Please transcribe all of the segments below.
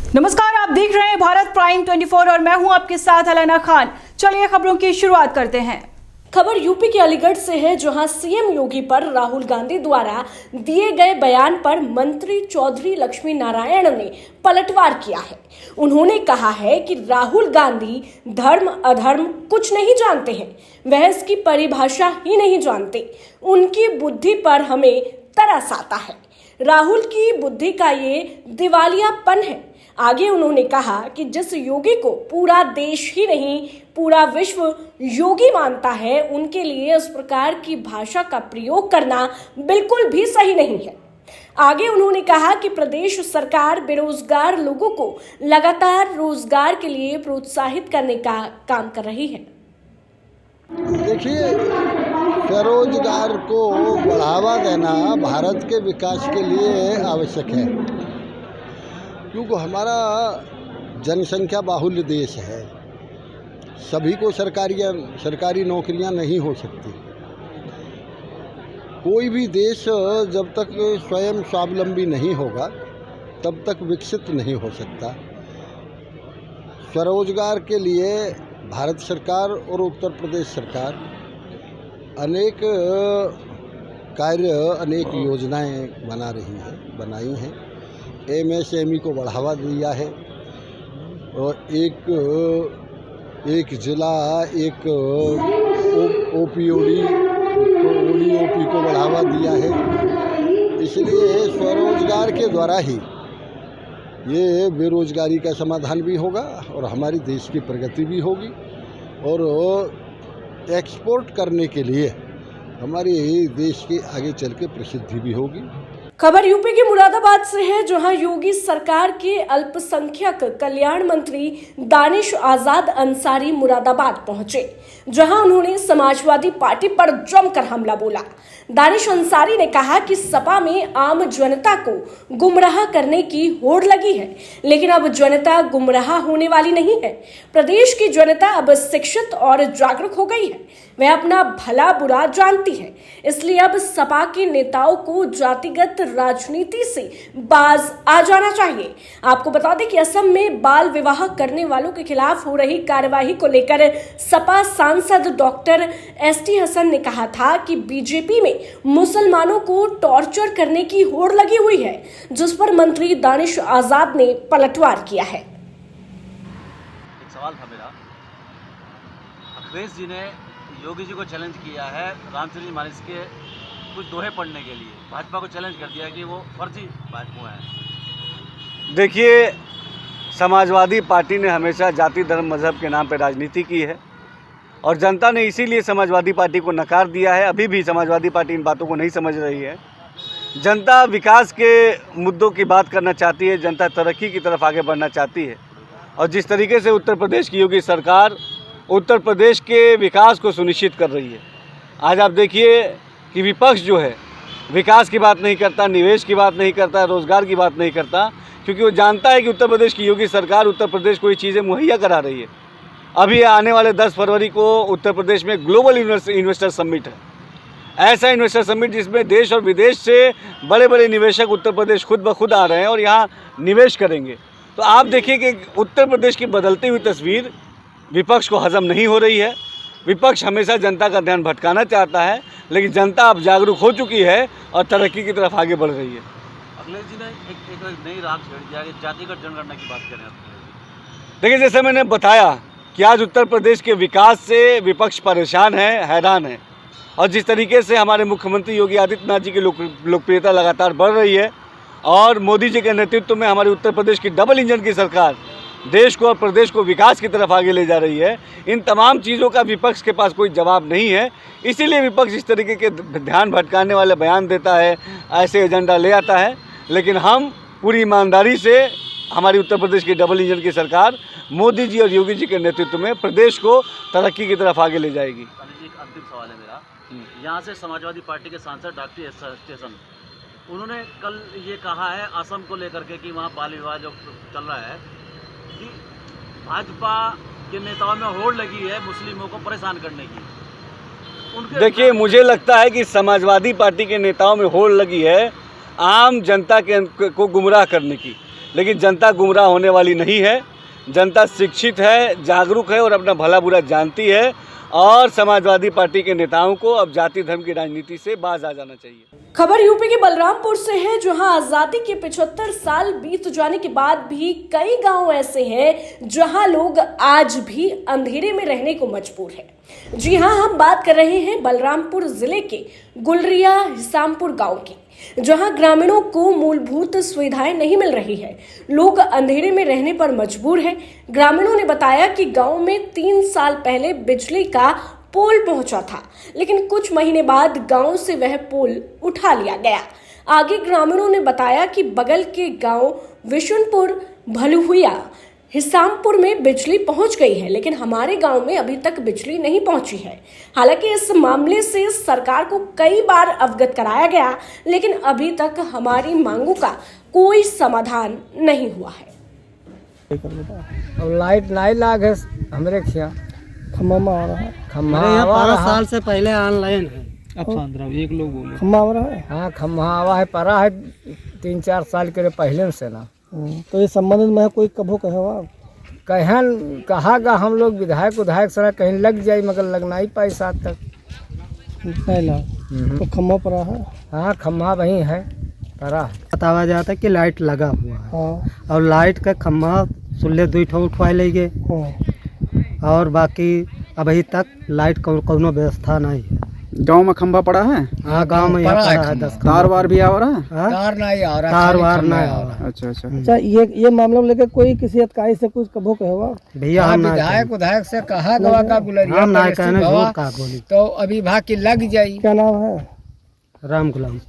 नमस्कार, आप देख रहे हैं भारत प्राइम 24 और मैं हूं आपके साथ अलाना खान। चलिए खबरों की शुरुआत करते हैं। खबर यूपी के अलीगढ़ से है, जहां सीएम योगी पर राहुल गांधी द्वारा दिए गए बयान पर मंत्री चौधरी लक्ष्मी नारायण ने पलटवार किया है। उन्होंने कहा है कि राहुल गांधी धर्म अधर्म कुछ नहीं जानते हैं, वह इसकी परिभाषा ही नहीं जानते। उनकी बुद्धि पर हमें तरस आता है। राहुल की बुद्धि का ये दिवालियापन है। आगे उन्होंने कहा कि जिस योगी को पूरा देश ही नहीं पूरा विश्व योगी मानता है, उनके लिए इस प्रकार की भाषा का प्रयोग करना बिल्कुल भी सही नहीं है। आगे उन्होंने कहा कि प्रदेश सरकार बेरोजगार लोगों को लगातार रोजगार के लिए प्रोत्साहित करने का काम कर रही है। देखिए, स्वरोजगार को बढ़ावा देना भारत के विकास के लिए आवश्यक है, क्योंकि हमारा जनसंख्या बाहुल्य देश है। सभी को सरकारी नौकरियां नहीं हो सकती। कोई भी देश जब तक स्वयं स्वावलंबी नहीं होगा तब तक विकसित नहीं हो सकता। स्वरोजगार के लिए भारत सरकार और उत्तर प्रदेश सरकार अनेक कार्य, अनेक योजनाएं बनाई हैं। MSME को बढ़ावा दिया है और एक जिला एक OPOD को बढ़ावा दिया है। इसलिए स्वरोजगार के द्वारा ही ये बेरोजगारी का समाधान भी होगा और हमारी देश की प्रगति भी होगी और एक्सपोर्ट करने के लिए हमारे देश के आगे चल के प्रसिद्धि भी होगी। खबर यूपी के मुरादाबाद से है, जहां योगी सरकार के अल्पसंख्यक कल्याण मंत्री दानिश आजाद अंसारी मुरादाबाद पहुंचे, जहां उन्होंने समाजवादी पार्टी पर जमकर हमला बोला। दानिश अंसारी ने कहा कि सपा में आम जनता को गुमराह करने की होड़ लगी है, लेकिन अब जनता गुमराह होने वाली नहीं है। प्रदेश की जनता अब शिक्षित और जागरूक हो गई है, वह अपना भला बुरा जानती है। इसलिए अब सपा के नेताओं को जातिगत राजनीति से बाज आ जाना चाहिए। आपको बता दें कि असम में बाल विवाह करने वालों के खिलाफ हो रही कार्यवाही को लेकर सपा सांसद डॉक्टर ST हसन ने कहा था कि बीजेपी में मुसलमानों को टॉर्चर करने की होड़ लगी हुई है, जिस पर मंत्री दानिश आजाद ने पलटवार किया है। एक सवाल था मेरा, अखिलेश जी ने योगी जी को चैलेंज किया है रामचंद्र मानस के कुछ दोहे पढ़ने के लिए। भाजपा को चैलेंज कर दिया कि वो फर्जी भाजपा है। देखिए, समाजवादी पार्टी ने हमेशा जाति धर्म मजहब के नाम पर राजनीति की है और जनता ने इसीलिए समाजवादी पार्टी को नकार दिया है। अभी भी समाजवादी पार्टी इन बातों को नहीं समझ रही है। जनता विकास के मुद्दों की बात करना चाहती है, जनता तरक्की की तरफ आगे बढ़ना चाहती है और जिस तरीके से उत्तर प्रदेश की योगी सरकार उत्तर प्रदेश के विकास को सुनिश्चित कर रही है। आज आप देखिए कि विपक्ष जो है विकास की बात नहीं करता, निवेश की बात नहीं करता, रोजगार की बात नहीं करता, क्योंकि वो जानता है कि उत्तर प्रदेश की योगी सरकार उत्तर प्रदेश को ये चीज़ें मुहैया करा रही है। अभी आने वाले 10 फरवरी को उत्तर प्रदेश में ग्लोबल इन्वेस्टर समिट है। ऐसा इन्वेस्टर समिट जिसमें देश और विदेश से बड़े बड़े निवेशक उत्तर प्रदेश खुद ब खुद आ रहे हैं और यहाँ निवेश करेंगे। तो आप देखिए कि उत्तर प्रदेश की बदलती हुई तस्वीर विपक्ष को हजम नहीं हो रही है। विपक्ष हमेशा जनता का ध्यान भटकाना चाहता है, लेकिन जनता अब जागरूक हो चुकी है और तरक्की की तरफ आगे बढ़ रही है। अखिलेश जी ने एक नई राग छेड़ दिया कि जातिगत जनगणना की बात करें। देखिए, जैसे मैंने बताया कि आज उत्तर प्रदेश के विकास से विपक्ष परेशान है, हैरान है और जिस तरीके से हमारे मुख्यमंत्री योगी आदित्यनाथ जी की लोकप्रियता लगातार बढ़ रही है और मोदी जी के नेतृत्व में हमारे उत्तर प्रदेश की डबल इंजन की सरकार देश को और प्रदेश को विकास की तरफ आगे ले जा रही है, इन तमाम चीज़ों का विपक्ष के पास कोई जवाब नहीं है। इसीलिए विपक्ष इस तरीके के ध्यान भटकाने वाले बयान देता है, ऐसे एजेंडा ले आता है। लेकिन हम पूरी ईमानदारी से हमारी उत्तर प्रदेश की डबल इंजन की सरकार मोदी जी और योगी जी के नेतृत्व में प्रदेश को तरक्की की तरफ आगे ले जाएगी। एक अंतिम सवाल है मेरा, यहाँ से समाजवादी पार्टी के सांसद डॉक्टर ST हसन, उन्होंने कल ये कहा है असम को लेकर के कि वहाँ बाल विवाह जो चल रहा है कि भाजपा के नेताओं में होड़ लगी है मुस्लिमों को परेशान करने की। देखिए, मुझे लगता है कि समाजवादी पार्टी के नेताओं में होड़ लगी है आम जनता को गुमराह करने की। लेकिन जनता गुमराह होने वाली नहीं है। जनता शिक्षित है, जागरूक है और अपना भला बुरा जानती है और समाजवादी पार्टी के नेताओं को अब जाति धर्म की राजनीति से बाज आ जाना चाहिए। खबर यूपी के बलरामपुर से है, जहां आजादी के 75 साल बीत जाने के बाद भी कई गांव ऐसे हैं जहां लोग आज भी अंधेरे में रहने को मजबूर हैं। जी हां, हम बात कर रहे हैं बलरामपुर जिले के गुलरिया हिसामपुर गांव की, जहां ग्रामीणों को मूलभूत सुविधाएं नहीं मिल रही है। लोग अंधेरे में रहने पर मजबूर हैं। ग्रामीणों ने बताया कि गांव में 3 साल पहले बिजली का पोल पहुंचा था, लेकिन कुछ महीने बाद गांव से वह पोल उठा लिया गया। आगे ग्रामीणों ने बताया कि बगल के गांव विशुनपुर, भलुहुआ, हिसामपुर में बिजली पहुंच गई है, लेकिन हमारे गांव में अभी तक बिजली नहीं पहुंची है। हालांकि इस मामले से सरकार को कई बार अवगत कराया गया, लेकिन अभी तक हमारी मांगों का कोई समाधान नहीं हुआ है। और लाइट नहीं लागे हमरे खिया खम्मा आ रहा है। खम्मा यहाँ आवा 12 रहा। साल से पहले ऑनलाइन है। अब 15 एक लोग बोले खम्मा आ रहा है। हाँ, खम्मा आवा है, परा है 3-4 साल के पहले से ना। तो ये संबंध में कोई कभो कहेगा कहन कहागा हम लोग विधायक सर कहीं लग जाए, मगर लगना ही पाए साथ तक नहीं ला। तो खम्मा पड़ा है। हाँ, खम्मा वहीं है, परा है। बताया जाता है कि लाइट लगा हुआ है। हाँ। और लाइट का खम्मा सुल्ले 2 ठो उठवा लेंगे। और बाकी अभी तक लाइट कोनो व्यवस्था नहीं है। गांव में खंभा पड़ा है। हाँ, गांव में यहाँ पड़ा है 10 तार वार भी आ रहा है। तार नहीं आ रहा, तार खाली वार खम्मा नहीं आ आ रहा। अच्छा अच्छा। अच्छा, ये मामला लेकर कोई किसी अधिकारी से कुछ कभो कहेगा भैया हाँ, हम ना विधायक से कहा गवा का गुलरिया हम ना का कहने रिश्ते झूठ गवा, कहा बोली। तो अभी भाग की लग जाई। क्या नाम है? राम गुलाम।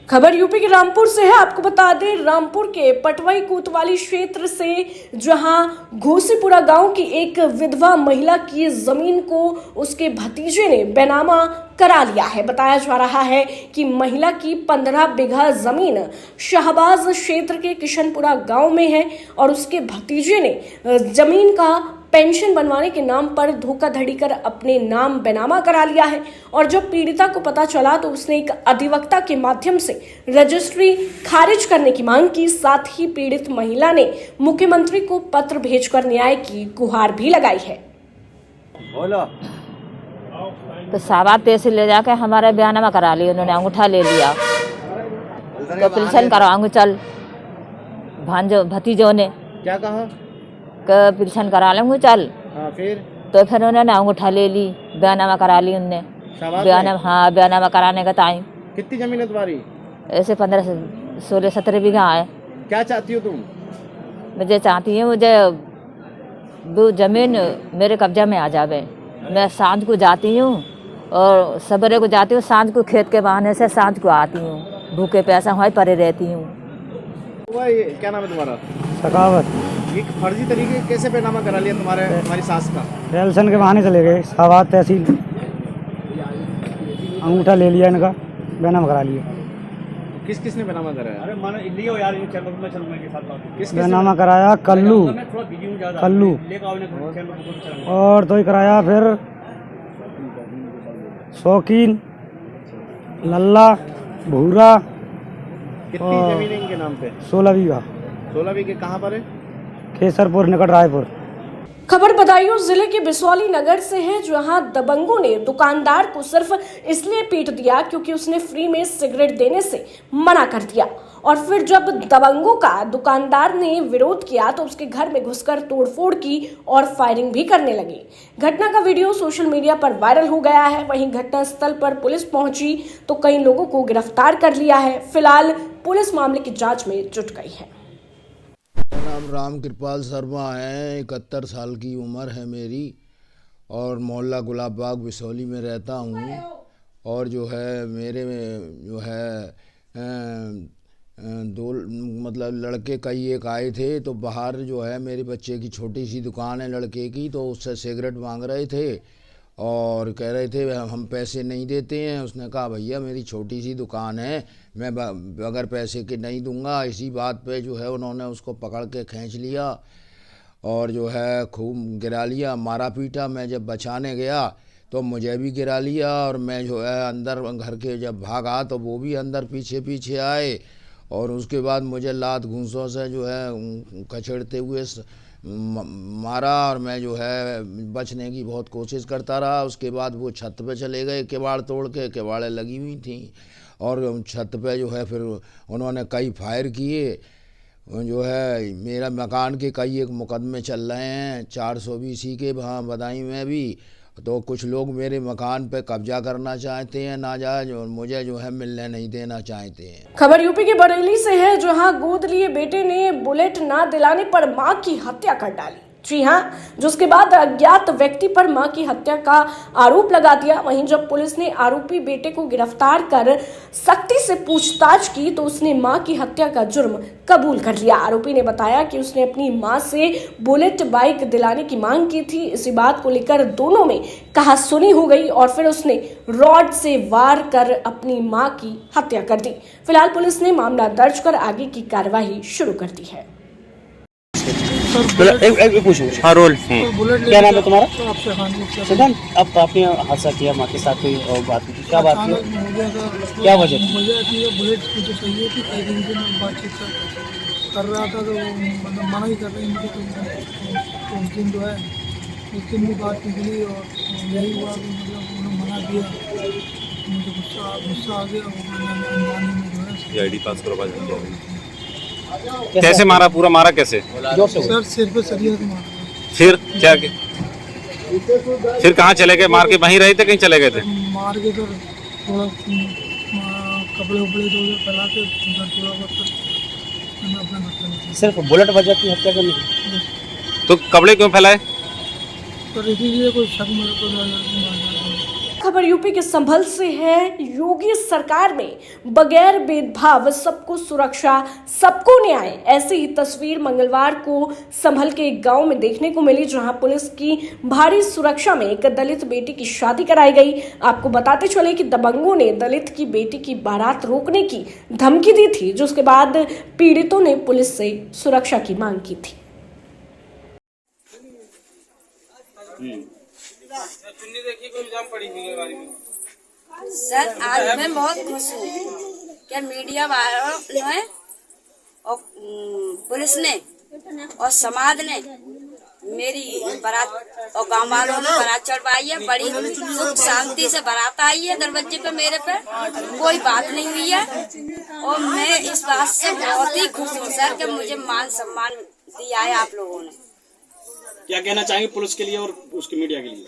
खबर यूपी के रामपुर से है। आपको बता दें, रामपुर के पटवाई कोतवाली क्षेत्र से, जहां घोसीपुरा गांव की एक विधवा महिला की जमीन को उसके भतीजे ने बेनामा करा लिया है। बताया जा रहा है कि महिला की 15 बीघा जमीन शाहबाज क्षेत्र के किशनपुरा गांव में है और उसके भतीजे ने जमीन का पेंशन बनवाने के नाम पर धोखाधड़ी कर अपने नाम बेनामा करा लिया है। और जब पीड़िता को पता चला तो उसने एक अधिवक्ता के माध्यम से रजिस्ट्री खारिज करने की मांग की। साथ ही पीड़ित महिला ने मुख्यमंत्री को पत्र भेजकर न्याय की गुहार भी लगाई है। तो साबात तहसील ले जाके हमारा बयानामा करा लिया, उन्होंने अंगूठा ले लिया। तो पेंशन करवाऊंगी चल, भांजो भतीजों ने क्या कहा? पेंशन करा लेंगे चल। हाँ, फिर उन्होंने अंगूठा ले ली, बयानामा करा ली उनने। बयानामा कराने का टाइम। कितनी जमीन है तुम्हारी? ऐसे 15 से 16-17 बीघा है। क्या चाहती हो तुम? मुझे चाहती हूँ मुझे वो जमीन मेरे कब्जा में आ जावे। मैं सांझ को जाती हूँ और सवेरे को जाती हूँ, सांझ को खेत के बहाने से सांझ को आती हूँ, भूखे प्यासा वहीं परे रहती हूँ। क्या नाम है तुम्हारा? सखावत। ये फर्जी तरीके कैसे बेनामा करा लिया तुम्हारी सास का? पेंशन के बहाने चले गए शाहबाद तहसील, अंगूठा ले लिया इनका, बेनामा करा लिया। किस किसने बेनामा कराया? अरे मानो लियो यार, ये चलो मैं चलूंगा के साथ। किस बेनामा कराया कल्लू और तो ही कराया फिर शौकीन, लल्ला, भूरा। कितनी जमीन है इनके नाम पे? 16 बीघा। 16 बीघे कहाँ पर है? केसरपुर निकट रायपुर। खबर बदायूं जिले के बिसौली नगर से है, जहां दबंगों ने दुकानदार को सिर्फ इसलिए पीट दिया क्योंकि उसने फ्री में सिगरेट देने से मना कर दिया। और फिर जब दबंगों का दुकानदार ने विरोध किया तो उसके घर में घुसकर तोड़फोड़ की और फायरिंग भी करने लगे। घटना का वीडियो सोशल मीडिया पर वायरल हो गया है। वहीं घटनास्थल पर पुलिस पहुंची तो कई लोगों को गिरफ्तार कर लिया है। फिलहाल पुलिस मामले की जांच में जुट गई है। नाम राम कृपाल शर्मा है, 71 साल की उम्र है मेरी और मोहल्ला गुलाब बाग बिसौली में रहता हूँ। और जो है मेरे में जो है दो मतलब लड़के कई एक आए थे, तो बाहर जो है मेरे बच्चे की छोटी सी दुकान है लड़के की, तो उससे सिगरेट मांग रहे थे और कह रहे थे हम पैसे नहीं देते हैं। उसने कहा भैया मेरी छोटी सी दुकान है, मैं अगर पैसे के नहीं दूंगा। इसी बात पे जो है उन्होंने उसको पकड़ के खींच लिया और जो है खूब गिरा लिया, मारा पीटा। मैं जब बचाने गया तो मुझे भी गिरा लिया और मैं जो है अंदर घर के जब भागा तो वो भी अंदर पीछे पीछे आए और उसके बाद मुझे लात घूंसों से जो है कचड़ते हुए मारा और मैं जो है बचने की बहुत कोशिश करता रहा। उसके बाद वो छत पे चले गए, किवाड़ तोड़ के, किवाड़ें लगी हुई थी और छत पे जो है फिर उन्होंने कई फायर किए। जो है मेरा मकान के कई एक मुकदमे चल रहे हैं 420 के वहाँ बदायूं में भी। तो कुछ लोग मेरे मकान पे कब्जा करना चाहते हैं नाजायज और मुझे जो है मिलने नहीं देना चाहते हैं। खबर यूपी के बरेली से है, जहां गोद लिए बेटे ने बुलेट ना दिलाने पर मां की हत्या कर डाली। जी हां, जिसके बाद अज्ञात व्यक्ति पर मां की हत्या का आरोप लगा दिया। वहीं जब पुलिस ने आरोपी बेटे को गिरफ्तार कर सख्ती से पूछताछ की तो उसने मां की हत्या का जुर्म कबूल कर लिया। आरोपी ने बताया कि उसने अपनी मां से बुलेट बाइक दिलाने की मांग की थी। इसी बात को लेकर दोनों में कहासुनी हो गई और फिर उसने रॉड से वार कर अपनी मां की हत्या कर दी। फिलहाल पुलिस ने मामला दर्ज कर आगे की कार्रवाई शुरू कर दी है। हाँ रोल क्या नाम है तुम्हारा? सिद्धांत, अब आपने हादसा किया माँ के साथ, कोई बात नहीं, क्या बात है, क्या वजह? बुलेट मुझे चाहिए थी, कई दिन से मैं बातचीत कर रहा था तो मतलब मना ही कर रहे मुझे। तो उस दिन जो है उस दिन भी बात निकली और यही हुआ कि मतलब उन्होंने मना किया। मुझे गुस्सा आ गया और मैंने अनजाने में जो है आईडी पास करो। कैसे मारा? पूरा मारा कैसे? सर सिर पे सरिया से मारा। फिर क्या फिर कहाँ चले गए? मार के वहीं रहे थे, कहीं चले गए थे? मार के सर थोड़ा कपड़े उपड़े धो फैला के थोड़ा बहुत अपना घर। सिर्फ बुलेट वजह की हत्या करने की? तो कपड़े क्यों फैलाए? तो इसीलिए कोई शक मेरे को। खबर यूपी के संभल से है। योगी सरकार में बगैर भेदभाव सबको सुरक्षा, सबको न्याय, ऐसी ही तस्वीर मंगलवार को संभल के एक गांव में देखने को मिली, जहां पुलिस की भारी सुरक्षा में एक दलित बेटी की शादी कराई गई। आपको बताते चले कि दबंगों ने दलित की बेटी की बारात रोकने की धमकी दी थी, जिसके बाद पीड़ितों ने पुलिस से सुरक्षा की मांग की थी। सर आज मैं बहुत खुश हूँ क्या मीडिया वालों ने और पुलिस ने और समाज ने मेरी बारात और गांव वालों ने बारात चढ़वाई है। बड़ी सुख शांति से बारात आई है दरवाजे पे, मेरे पे कोई बात नहीं हुई है और मैं इस बात से बहुत ही खुश हूँ सर कि मुझे मान सम्मान दिया है आप लोगों ने। क्या कहना चाहेंगे पुलिस के लिए और उसके मीडिया के लिए?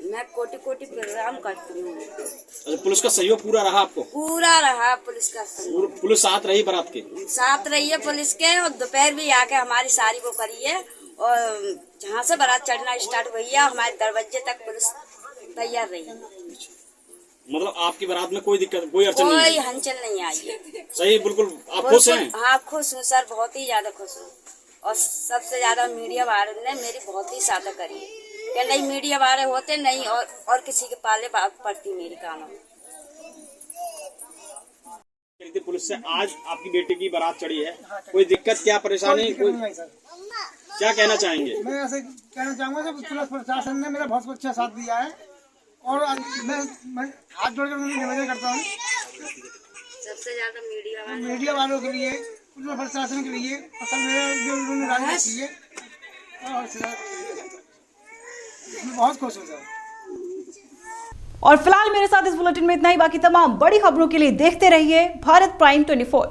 मैं कोटि कोटि प्रोग्राम करती हूँ। अच्छा, पुलिस का सहयोग पूरा रहा आपको? पूरा रहा पुलिस का सहयोग। पुलिस साथ रही बारात के? साथ रही है पुलिस के, और दोपहर भी आके हमारी सारी वो करी है और जहाँ से बारात चढ़ना स्टार्ट हुई है हमारे दरवाजे तक पुलिस तैयार रही है। मतलब आपकी बारात में कोई दिक्कत, कोई अड़चन नहीं? कोई हलचल नहीं आई है। सही, बिल्कुल आप खुश हैं? हाँ खुश हूँ सर, बहुत ही ज्यादा खुश हूँ और सबसे ज्यादा मीडिया वालों ने मेरी बहुत ही सहायता करी है। क्या नहीं मीडिया वाले होते नहीं और किसी के पाले बात पड़ती मेरी कानों। पुलिस से आज आपकी बेटी की बारात चढ़ी है, कोई दिक्कत क्या परेशानी? क्या कहना चाहेंगे? मैं ऐसे कहना चाहूँगा कि पुलिस प्रशासन ने मेरा बहुत अच्छा साथ दिया है और मैं हाथ जोड़कर उन्हें निवेदन करता हूँ सबसे ज्यादा मीडिया वालों के लिए, पुलिस प्रशासन के लिए और सब मेरा जो उन्होंने राजनीति की है और मैं बहुत खुश हूँ सर। और फिलहाल मेरे साथ इस बुलेटिन में इतना ही। बाकी तमाम बड़ी खबरों के लिए देखते रहिए भारत प्राइम 24।